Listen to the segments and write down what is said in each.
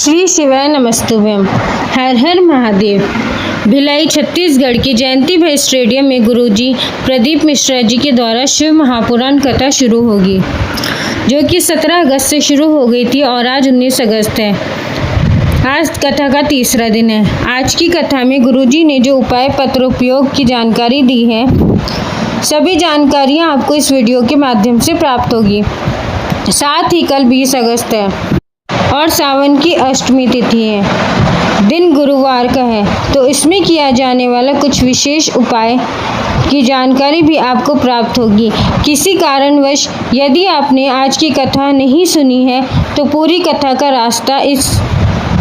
श्री शिवाय नमस्तुभ्यम। हर हर महादेव। भिलाई छत्तीसगढ़ के जयंती भाई स्टेडियम में गुरुजी प्रदीप मिश्रा जी के द्वारा शिव महापुराण कथा शुरू होगी, जो कि 17 अगस्त से शुरू हो गई थी और आज 19 अगस्त है। आज कथा का तीसरा दिन है। आज की कथा में गुरुजी ने जो उपाय पत्र उपयोग की जानकारी दी है, सभी जानकारियाँ आपको इस वीडियो के माध्यम से प्राप्त होगी। साथ ही कल 20 अगस्त है और सावन की अष्टमी तिथि है। दिन गुरुवार का है, तो इसमें किया जाने वाला कुछ विशेष उपाय की जानकारी भी आपको प्राप्त होगी। किसी कारणवश यदि आपने आज की कथा नहीं सुनी है, तो पूरी कथा का रास्ता इस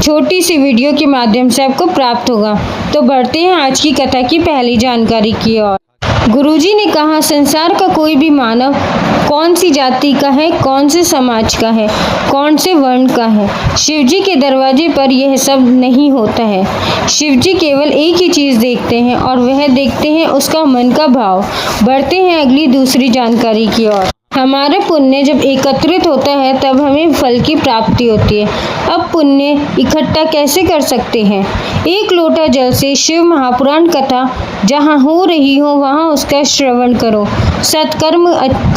छोटी सी वीडियो के माध्यम से आपको प्राप्त होगा। तो बढ़ते हैं आज की कथा की पहली जानकारी की ओर। गुरुजी ने कहा, संसार का कोई भी मानव कौन सी जाति का है, कौन से समाज का है, कौन से वर्ण का है, शिवजी के दरवाजे पर यह सब नहीं होता है। शिवजी केवल एक ही चीज़ देखते हैं और वह देखते हैं उसका मन का भाव। बढ़ते हैं अगली दूसरी जानकारी की ओर। हमारा पुण्य जब एकत्रित होता है तब हमें फल की प्राप्ति होती है। अब पुण्य इकट्ठा कैसे कर सकते हैं? एक लोटा जल से शिव महापुराण कथा जहाँ हो रही हो वहाँ उसका श्रवण करो, सत्कर्म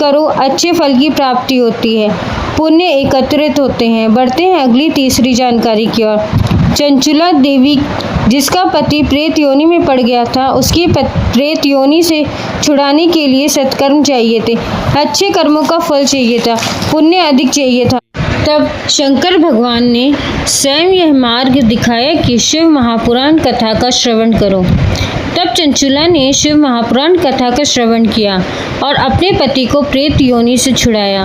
करो, अच्छे फल की प्राप्ति होती है, पुण्य एकत्रित होते हैं। बढ़ते हैं अगली तीसरी जानकारी की ओर। चंचुला देवी, जिसका पति प्रेत योनि में पड़ गया था, उसकी प्रेत योनि से छुड़ाने के लिए सत्कर्म चाहिए थे, अच्छे कर्मों का फल चाहिए था, पुण्य अधिक चाहिए था। तब शंकर भगवान ने स्वयं यह मार्ग दिखाया कि शिव महापुराण कथा का श्रवण करो। तब चंचुला ने शिव महापुराण कथा का श्रवण किया और अपने पति को प्रेत योनि से छुड़ाया।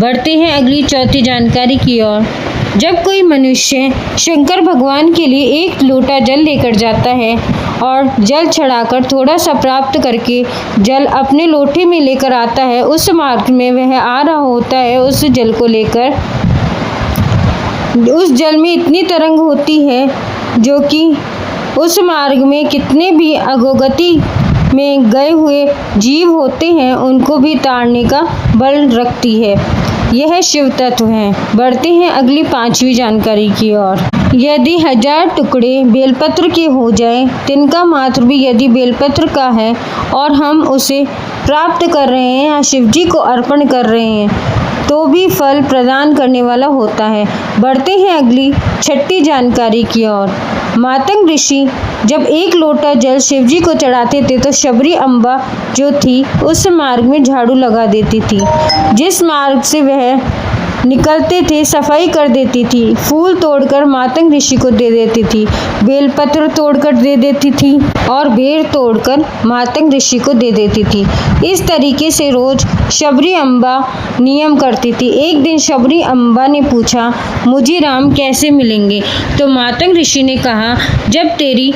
बढ़ते हैं अगली चौथी जानकारी की ओर। जब कोई मनुष्य शंकर भगवान के लिए एक लोटा जल लेकर जाता है और जल चढ़ाकर थोड़ा सा प्राप्त करके जल अपने लोटे में लेकर आता है, उस मार्ग में वह आ रहा होता है, उस जल को लेकर, उस जल में इतनी तरंग होती है जो कि उस मार्ग में कितने भी अधोगति में गए हुए जीव होते हैं उनको भी ताड़ने का बल रखती है। यह शिव तत्व है। बढ़ते हैं अगली पांचवी जानकारी की ओर। यदि 1000 टुकड़े बेलपत्र के हो जाए, तिनका मात्र भी यदि बेलपत्र का है और हम उसे प्राप्त कर रहे हैं या शिवजी को अर्पण कर रहे हैं, तो भी फल प्रदान करने वाला होता है। बढ़ते हैं अगली छठी जानकारी की ओर। मातंग ऋषि जब एक लोटा जल शिवजी को चढ़ाते थे, तो शबरी अम्बा जो थी उस मार्ग में झाड़ू लगा देती थी। जिस मार्ग से वह निकलते थे सफाई कर देती थी, फूल तोड़कर मातंग ऋषि को दे देती थी, बेलपत्र तोड़कर दे देती थी और बेर तोड़कर मातंग ऋषि को दे देती थी। इस तरीके से रोज शबरी अम्बा नियम करती थी। एक दिन शबरी अम्बा ने पूछा, मुझे राम कैसे मिलेंगे? तो मातंग ऋषि ने कहा, जब तेरे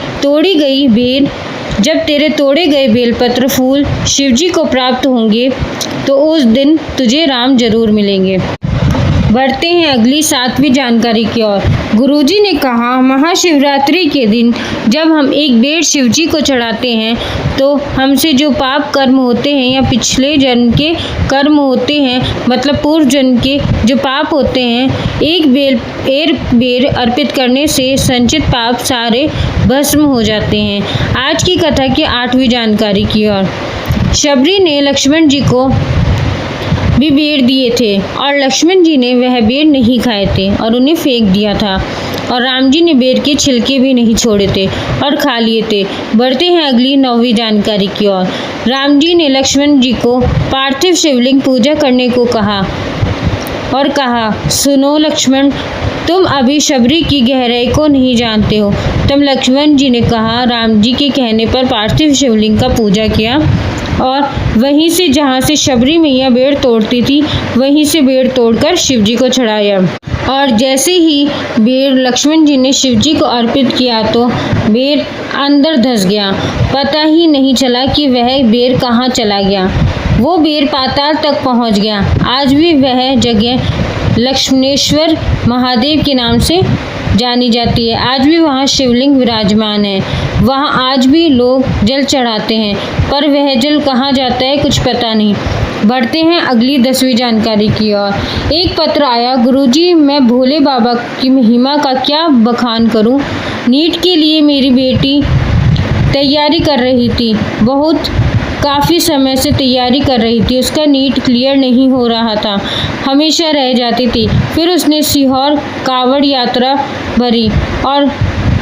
तोड़े गए बेलपत्र फूल शिवजी को प्राप्त होंगे, तो उस दिन तुझे राम जरूर मिलेंगे। बढ़ते हैं अगली 7वीं जानकारी की ओर। गुरुजी ने कहा, महाशिवरात्रि के दिन जब हम एक बेर शिवजी को चढ़ाते हैं, तो हमसे जो पाप कर्म होते हैं या पिछले जन्म के कर्म होते हैं, मतलब पूर्व जन्म के जो पाप होते हैं, एक बेर अर्पित करने से संचित पाप सारे भस्म हो जाते हैं। आज की कथा की 8वीं जानकारी की ओर। शबरी ने लक्ष्मण जी को भी बेर दिए थे और लक्ष्मण जी ने वह बेर नहीं खाए थे और उन्हें फेंक दिया था, और राम जी ने बेर के छिलके भी नहीं छोड़े थे और खा लिए थे। बढ़ते हैं अगली 9वीं जानकारी की ओर। राम जी ने लक्ष्मण जी को पार्थिव शिवलिंग पूजा करने को कहा और कहा, सुनो लक्ष्मण, तुम अभी शबरी की गहराई को नहीं जानते हो। तब लक्ष्मण जी ने कहा, राम जी के कहने पर पार्थिव शिवलिंग का पूजा किया और वहीं से जहाँ से शबरी मैया बेर तोड़ती थी, वहीं से बेर तोड़कर शिवजी को चढ़ाया। और जैसे ही बेर लक्ष्मण जी ने शिवजी को अर्पित किया, तो बेर अंदर धंस गया। पता ही नहीं चला कि वह बेर कहाँ चला गया। वो बेर पाताल तक पहुँच गया। आज भी वह जगह लक्ष्मणेश्वर महादेव के नाम से जानी जाती है। आज भी वहाँ शिवलिंग विराजमान है। वहाँ आज भी लोग जल चढ़ाते हैं, पर वह जल कहाँ जाता है कुछ पता नहीं। बढ़ते हैं अगली 10वीं जानकारी की ओर। एक पत्र आया, गुरुजी मैं भोले बाबा की महिमा का क्या बखान करूं। नीट के लिए मेरी बेटी तैयारी कर रही थी, काफ़ी समय से तैयारी कर रही थी। उसका नीट क्लियर नहीं हो रहा था, हमेशा रह जाती थी। फिर उसने सीहोर कांवड़ यात्रा भरी और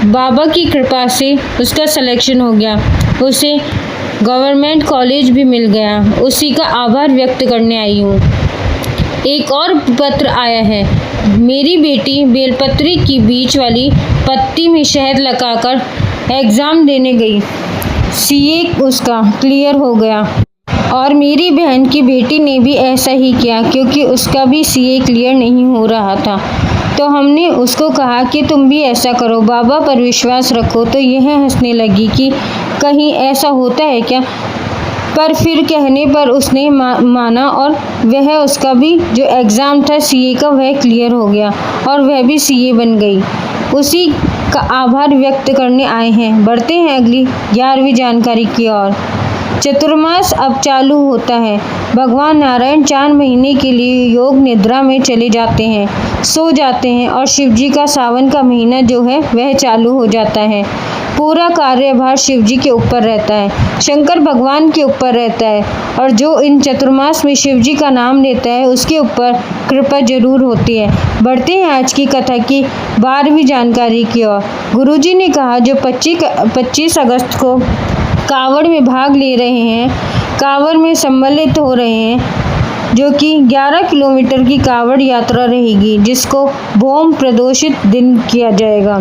बाबा की कृपा से उसका सिलेक्शन हो गया। उसे गवर्नमेंट कॉलेज भी मिल गया। उसी का आभार व्यक्त करने आई हूँ। एक और पत्र आया है, मेरी बेटी बेलपत्री की बीच वाली पत्ती में शहद लगाकर एग्ज़ाम देने गई, सीए उसका क्लियर हो गया। और मेरी बहन की बेटी ने भी ऐसा ही किया, क्योंकि उसका भी सीए क्लियर नहीं हो रहा था। तो हमने उसको कहा कि तुम भी ऐसा करो, बाबा पर विश्वास रखो। तो यह हंसने लगी कि कहीं ऐसा होता है क्या। पर फिर कहने पर उसने माना और वह उसका भी जो एग्ज़ाम था सीए का वह क्लियर हो गया और वह भी सीए बन गई। उसी का आभार व्यक्त करने आए हैं। बढ़ते हैं अगली 11वीं जानकारी की ओर। चतुर्मास अब चालू होता है। भगवान नारायण 4 महीने के लिए योग निद्रा में चले जाते हैं, सो जाते हैं और शिवजी का सावन का महीना जो है वह चालू हो जाता है। पूरा कार्यभार शिवजी के ऊपर रहता है, शंकर भगवान के ऊपर रहता है और जो इन चतुर्मास में शिवजी का नाम लेता है उसके ऊपर कृपा जरूर होती है। बढ़ते हैं आज की कथा की 12वीं जानकारी की ओर। गुरुजी ने कहा जो 25 अगस्त को कांवड़ में भाग ले रहे हैं, कांवड़ में सम्मिलित हो रहे हैं, जो कि 11 किलोमीटर की कांवड़ यात्रा रहेगी, जिसको बम प्रदोषित दिन किया जाएगा।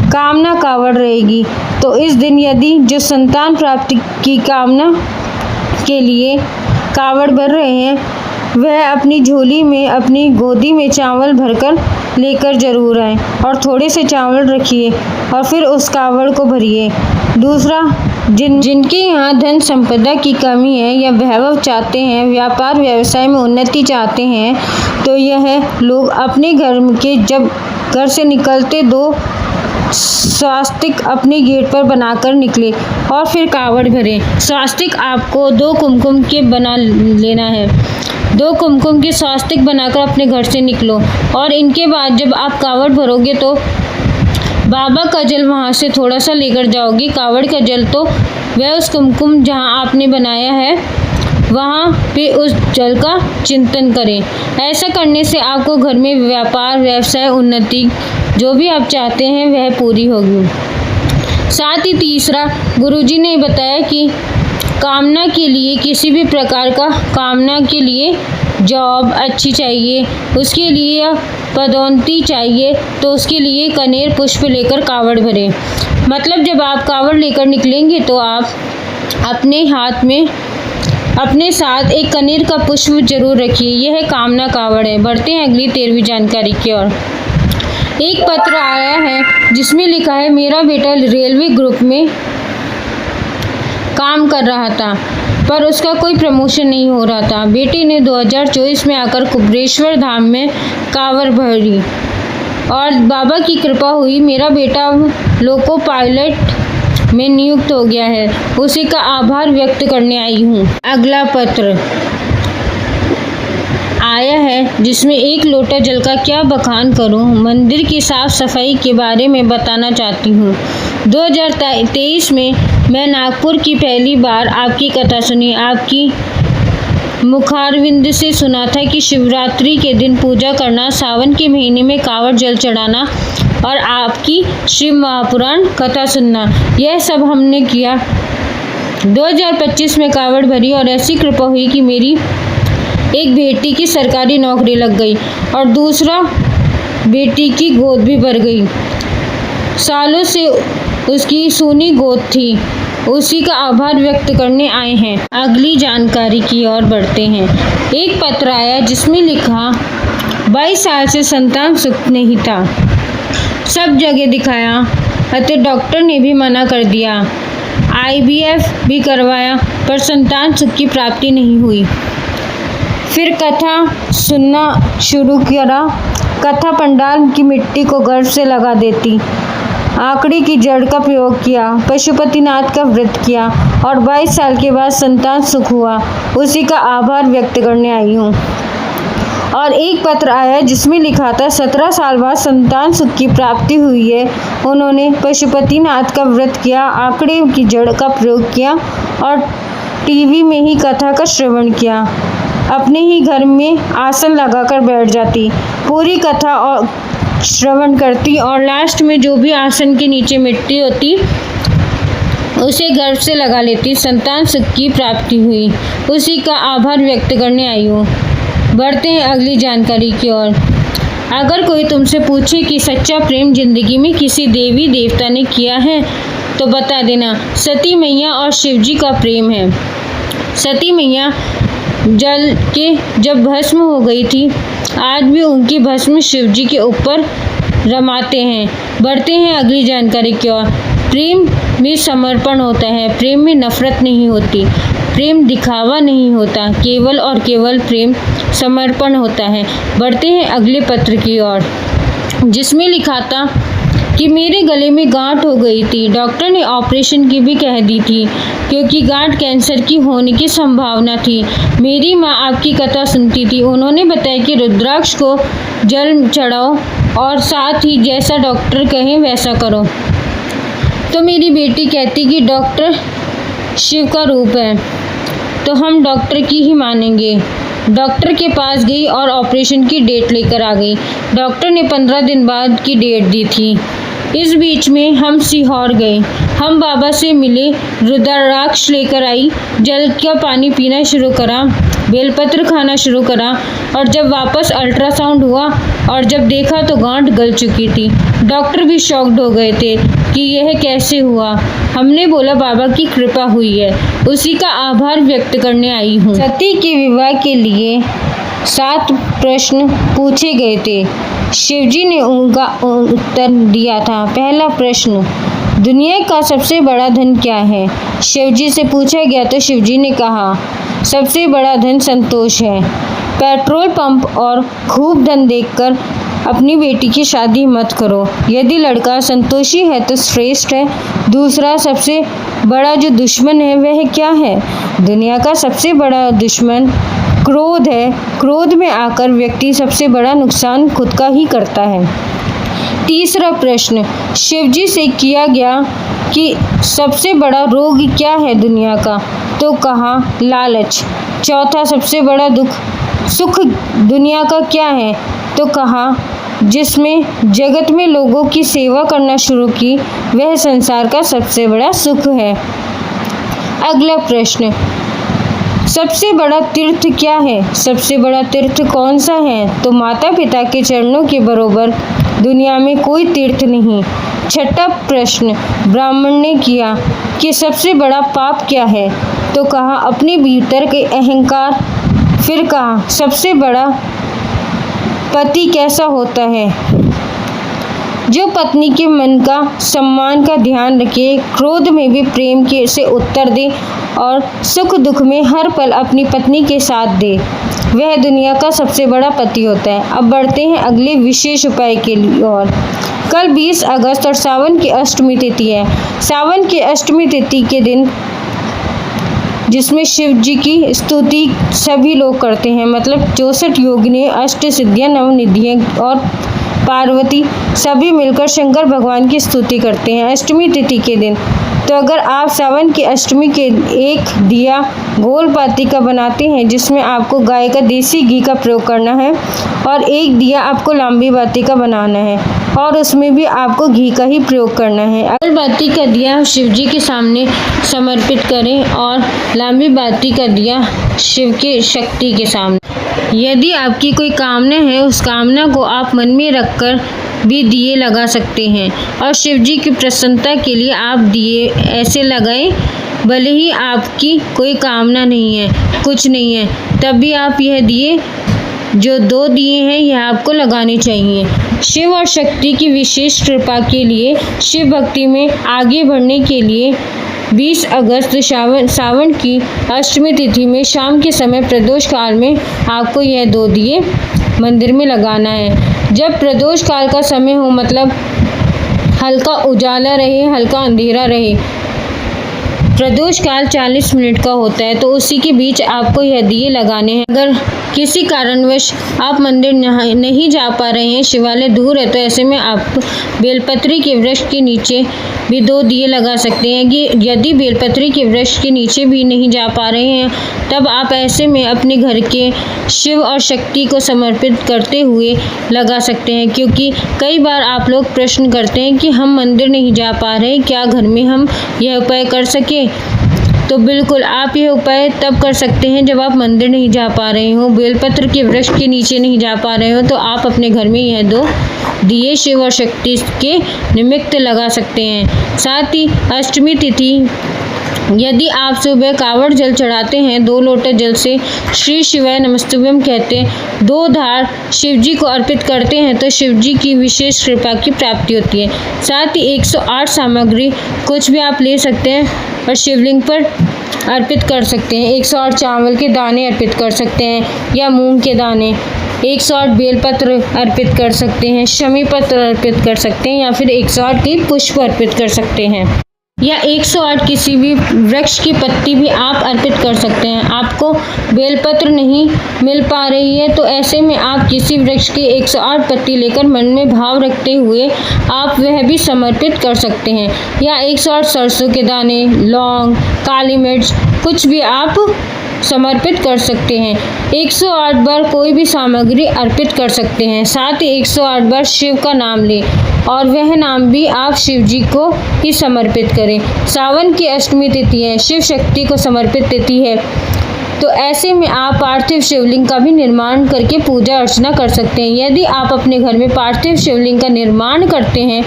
कामना कांवड़ रहेगी। तो इस दिन यदि जो संतान प्राप्ति की कामना के लिए कांवड़ भर रहे हैं, वह अपनी झोली में, अपनी गोदी में चावल भरकर लेकर जरूर आए और थोड़े से चावल रखिए और फिर उस कांवड़ को भरिए। दूसरा, जिनके यहाँ धन संपदा की कमी है या वैभव चाहते हैं, व्यापार व्यवसाय में उन्नति चाहते हैं, तो यह लोग अपने जब घर से निकलते 2 स्वास्तिक अपने गेट पर बनाकर निकले और फिर कांवड़ भरे। स्वास्तिक आपको 2 कुमकुम के बना लेना है। 2 कुमकुम के स्वास्तिक बनाकर अपने घर से निकलो और इनके बाद जब आप कांवड़ भरोगे तो बाबा का जल वहाँ से थोड़ा सा लेकर जाओगे। कांवड़ का जल तो वह उस कुमकुम जहाँ आपने बनाया है वहाँ पे उस जल का चिंतन करें। ऐसा करने से आपको घर में व्यापार व्यवसाय उन्नति जो भी आप चाहते हैं वह पूरी होगी। साथ ही तीसरा, गुरुजी ने बताया कि कामना के लिए, किसी भी प्रकार का कामना के लिए जॉब अच्छी चाहिए, उसके लिए पदोन्नति चाहिए, तो उसके लिए कनेर पुष्प लेकर कांवड़ भरें। मतलब जब आप कांवड़ लेकर निकलेंगे तो आप अपने हाथ में अपने साथ एक कनेर का पुष्प जरूर रखिए। यह कामना कांवड़ है। बढ़ते हैं अगली 13वीं जानकारी की ओर। एक पत्र आया है जिसमें लिखा है, मेरा बेटा रेलवे ग्रुप में काम कर रहा था पर उसका कोई प्रमोशन नहीं हो रहा था। बेटे ने 2024 में आकर कुबेरेश्वर धाम में कांवड़ भरी और बाबा की कृपा हुई। मेरा बेटा अब लोको पायलट में नियुक्त हो गया है। उसी का आभार व्यक्त करने आई हूँ। अगला पत्र आया है जिसमें 1 लोटा जल का क्या बखान करूं। मंदिर की साफ सफाई के बारे में बताना चाहती हूँ। 2023 में मैं नागपुर की पहली बार आपकी कथा सुनी। आपकी मुखारविंद से सुना था कि शिवरात्रि के दिन पूजा करना, सावन के महीने में कांवड़ जल चढ़ाना और आपकी शिव महापुराण कथा सुनना, यह सब हमने किया। 2025 में कांवड़ भरी और ऐसी कृपा हुई कि मेरी एक बेटी की सरकारी नौकरी लग गई और दूसरा बेटी की गोद भी भर गई। सालों से उसकी सूनी गोद थी। उसी का आभार व्यक्त करने आए हैं। अगली जानकारी की ओर बढ़ते हैं। एक पत्र आया जिसमें लिखा, 22 साल से संतान सुख नहीं था, सब जगह दिखाया अतः डॉक्टर ने भी मना कर दिया, IVF भी करवाया पर संतान सुख की प्राप्ति नहीं हुई। फिर कथा सुनना शुरू करा। कथा पंडाल की मिट्टी को गर्व से लगा देती। आंकड़े की जड़ का प्रयोग किया, पशुपतिनाथ का व्रत किया और 22 साल के बाद संतान सुख हुआ, उसी का आभार व्यक्त करने आई हूँ। और एक पत्र आया जिसमें लिखा था 17 साल बाद संतान सुख की प्राप्ति हुई है। उन्होंने पशुपतिनाथ का व्रत किया, आंकड़े की जड़ का प्रयोग किया और टीवी में ही कथा का श्रवण किया। अपने ही घर में आसन लगाकर बैठ जाती, पूरी कथा और श्रवण करती और लास्ट में जो भी आसन के नीचे मिट्टी होती उसे गर्भ से लगा लेती। संतान सुख की प्राप्ति हुई, उसी का आभार व्यक्त करने आई हूँ। बढ़ते हैं अगली जानकारी की ओर। अगर कोई तुमसे पूछे कि सच्चा प्रेम जिंदगी में किसी देवी देवता ने किया है तो बता देना सती मैया और शिवजी का प्रेम है। सती मैया जल के जब भस्म हो गई थी, आज भी उनकी भस्म शिवजी के ऊपर रमाते हैं। बढ़ते हैं अगली जानकारी की ओर। प्रेम में समर्पण होता है, प्रेम में नफरत नहीं होती, प्रेम दिखावा नहीं होता, केवल और केवल प्रेम समर्पण होता है। बढ़ते हैं अगले पत्र की ओर, जिसमें लिखा था कि मेरे गले में गांठ हो गई थी, डॉक्टर ने ऑपरेशन की भी कह दी थी क्योंकि गांठ कैंसर की होने की संभावना थी। मेरी माँ आपकी कथा सुनती थी, उन्होंने बताया कि रुद्राक्ष को जल चढ़ाओ और साथ ही जैसा डॉक्टर कहें वैसा करो। तो मेरी बेटी कहती कि डॉक्टर शिव का रूप है तो हम डॉक्टर की ही मानेंगे। डॉक्टर के पास गई और ऑपरेशन की डेट लेकर आ गई। डॉक्टर ने 15 दिन बाद की डेट दी थी। इस बीच में हम सीहोर गए, हम बाबा से मिले, रुद्राक्ष लेकर आई, जल का पानी पीना शुरू करा, बेलपत्र खाना शुरू करा और जब वापस अल्ट्रासाउंड हुआ और जब देखा तो गांठ गल चुकी थी। डॉक्टर भी शॉक्ड हो गए थे कि यह कैसे हुआ। हमने बोला बाबा की कृपा हुई है, उसी का आभार व्यक्त करने आई हूँ। सती के विवाह के लिए 7 प्रश्न पूछे गए थे, शिवजी ने उनका उत्तर दिया था। पहला प्रश्न, दुनिया का सबसे बड़ा धन क्या है? शिवजी से पूछा गया तो शिवजी ने कहा सबसे बड़ा धन संतोष है। पेट्रोल पंप और खूब धन देखकर अपनी बेटी की शादी मत करो, यदि लड़का संतोषी है तो श्रेष्ठ है। दूसरा, सबसे बड़ा जो दुश्मन है वह क्या है? दुनिया का सबसे बड़ा दुश्मन क्रोध है, क्रोध में आकर व्यक्ति सबसे बड़ा नुकसान खुद का ही करता है। तीसरा प्रश्न शिवजी से किया गया कि सबसे बड़ा रोग क्या है दुनिया का, तो कहा लालच। चौथा, सबसे बड़ा सुख दुनिया का क्या है, तो कहा जिसमें जगत में लोगों की सेवा करना शुरू की वह संसार का सबसे बड़ा सुख है। अगला प्रश्न, सबसे बड़ा तीर्थ क्या है? सबसे बड़ा तीर्थ कौन सा है? तो माता पिता के चरणों के बरोबर दुनिया में कोई तीर्थ नहीं। छठा प्रश्न ब्राह्मण ने किया कि सबसे बड़ा पाप क्या है, तो कहा अपने भीतर के अहंकार। फिर कहा सबसे बड़ा पति कैसा होता है? जो पत्नी के मन का सम्मान का ध्यान रखे, क्रोध में भी प्रेम के से उत्तर दे और सुख दुख में हर पल अपनी पत्नी के साथ दे, वह दुनिया का सबसे बड़ा पति होता है। अब बढ़ते हैं अगले विशेष उपाय के लिए और कल 20 अगस्त और सावन की अष्टमी तिथि है। सावन की अष्टमी तिथि के दिन जिसमें शिव जी की स्तुति सभी लोग करते हैं, मतलब 64 योगिनी, अष्ट सिद्धियाँ, नवनिधियाँ और पार्वती सभी मिलकर शंकर भगवान की स्तुति करते हैं अष्टमी तिथि के दिन। तो अगर आप सावन की अष्टमी के एक दिया गोल पाती का बनाते हैं जिसमें आपको गाय का देसी घी का प्रयोग करना है और एक दिया आपको लांबी बाती का बनाना है और उसमें भी आपको घी का ही प्रयोग करना है। गोल बाती का दिया शिव जी के सामने समर्पित करें और लांबी बाती का दिया शिव के शक्ति के सामने। यदि आपकी कोई कामना है उस कामना को आप मन में रखकर भी दिए लगा सकते हैं और शिव जी की प्रसन्नता के लिए आप दिए ऐसे लगाएं, भले ही आपकी कोई कामना नहीं है, कुछ नहीं है, तब भी आप यह दिए जो 2 दिए हैं यह आपको लगाने चाहिए। शिव और शक्ति की विशेष कृपा के लिए, शिव भक्ति में आगे बढ़ने के लिए 20 अगस्त सावन की अष्टमी तिथि में शाम के समय प्रदोष काल में आपको यह 2 दिए मंदिर में लगाना है। जब प्रदोष काल का समय हो, मतलब हल्का उजाला रहे, हल्का अंधेरा रहे। प्रदोष काल 40 मिनट का होता है, तो उसी के बीच आपको यह दिए लगाने हैं। अगर किसी कारणवश आप मंदिर नहीं जा पा रहे हैं, शिवालय दूर है, तो ऐसे में आप बेलपत्री के वृक्ष के नीचे भी 2 दिए लगा सकते हैं। कि यदि बेलपत्री के वृक्ष के नीचे भी नहीं जा पा रहे हैं, तब आप ऐसे में अपने घर के शिव और शक्ति को समर्पित करते हुए लगा सकते हैं। क्योंकि कई बार आप लोग प्रश्न करते हैं कि हम मंदिर नहीं जा पा रहे, क्या घर में हम यह उपाय कर सके? तो बिल्कुल आप यह उपाय तब कर सकते हैं जब आप मंदिर नहीं जा पा रहे हो, बेलपत्र के वृक्ष के नीचे नहीं जा पा रहे हो, तो आप अपने घर में यह 2 दिए शिव और शक्ति के निमित्त लगा सकते हैं। साथ ही अष्टमी तिथि, यदि आप सुबह कावड़ जल चढ़ाते हैं, 2 लोटे जल से श्री शिवाय नमस्तुभ्यम कहते 2 धार शिवजी को अर्पित करते हैं, तो शिवजी की विशेष कृपा की प्राप्ति होती है। साथ ही 108 सामग्री कुछ भी आप ले सकते हैं और शिवलिंग पर अर्पित कर सकते हैं। 108 चावल के दाने अर्पित कर सकते हैं या मूंग के दाने, 108 बेलपत्र अर्पित कर सकते हैं, शमी पत्र अर्पित कर सकते हैं, या फिर 108 के पुष्प अर्पित कर सकते हैं, या 108 किसी भी वृक्ष की पत्ती भी आप अर्पित कर सकते हैं। आपको बेलपत्र नहीं मिल पा रही है, तो ऐसे में आप किसी वृक्ष की 108 पत्ती लेकर मन में भाव रखते हुए आप वह भी समर्पित कर सकते हैं, या 108 सरसों के दाने, लौंग, काली मिर्च कुछ भी आप समर्पित कर सकते हैं। 108 बार कोई भी सामग्री अर्पित कर सकते हैं। साथ ही 108 बार शिव का नाम लें, और वह नाम भी आप शिव जी को ही समर्पित करें। सावन की अष्टमी तिथि है, शिव शक्ति को समर्पित तिथि है, तो ऐसे में आप पार्थिव शिवलिंग का भी निर्माण करके पूजा अर्चना कर सकते हैं। यदि आप अपने घर में पार्थिव शिवलिंग का निर्माण करते हैं,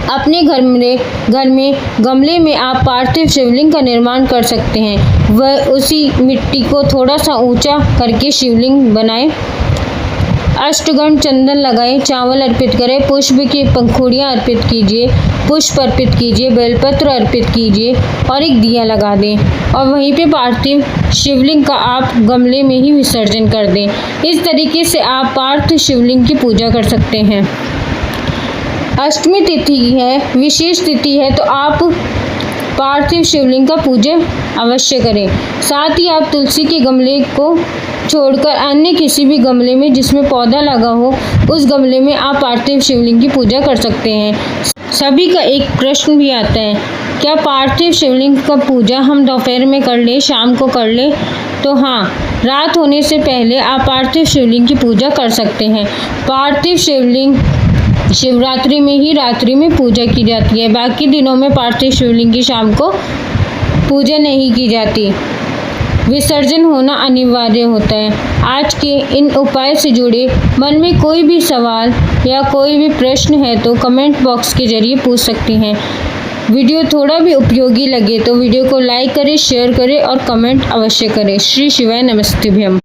अपने घर में गमले में आप पार्थिव शिवलिंग का निर्माण कर सकते हैं। वह उसी मिट्टी को थोड़ा सा ऊंचा करके शिवलिंग बनाएं, अष्टगण चंदन लगाएं, चावल अर्पित करें, पुष्प की पंखुड़ियाँ अर्पित कीजिए, पुष्प अर्पित कीजिए, बेलपत्र अर्पित कीजिए और एक दिया लगा दें, और वहीं पे पार्थिव शिवलिंग का आप गमले में ही विसर्जन कर दें। इस तरीके से आप पार्थिव शिवलिंग की पूजा कर सकते हैं। अष्टमी तिथि है, विशेष तिथि है, तो आप पार्थिव शिवलिंग का पूजन अवश्य करें। साथ ही आप तुलसी के गमले को छोड़कर अन्य किसी भी गमले में जिसमें पौधा लगा हो, उस गमले में आप पार्थिव शिवलिंग की पूजा कर सकते हैं। सभी का एक प्रश्न भी आता है, क्या पार्थिव शिवलिंग का पूजा हम दोपहर में कर लें, शाम को कर लें? तो हाँ, रात होने से पहले आप पार्थिव शिवलिंग की पूजा कर सकते हैं। पार्थिव शिवलिंग शिवरात्रि में ही रात्रि में पूजा की जाती है, बाकी दिनों में पार्थिव शिवलिंग की शाम को पूजा नहीं की जाती, विसर्जन होना अनिवार्य होता है। आज के इन उपाय से जुड़े मन में कोई भी सवाल या कोई भी प्रश्न है तो कमेंट बॉक्स के जरिए पूछ सकती हैं। वीडियो थोड़ा भी उपयोगी लगे तो वीडियो को लाइक करें, शेयर करें और कमेंट अवश्य करें। श्री शिवाय नमस्तुभ्यम।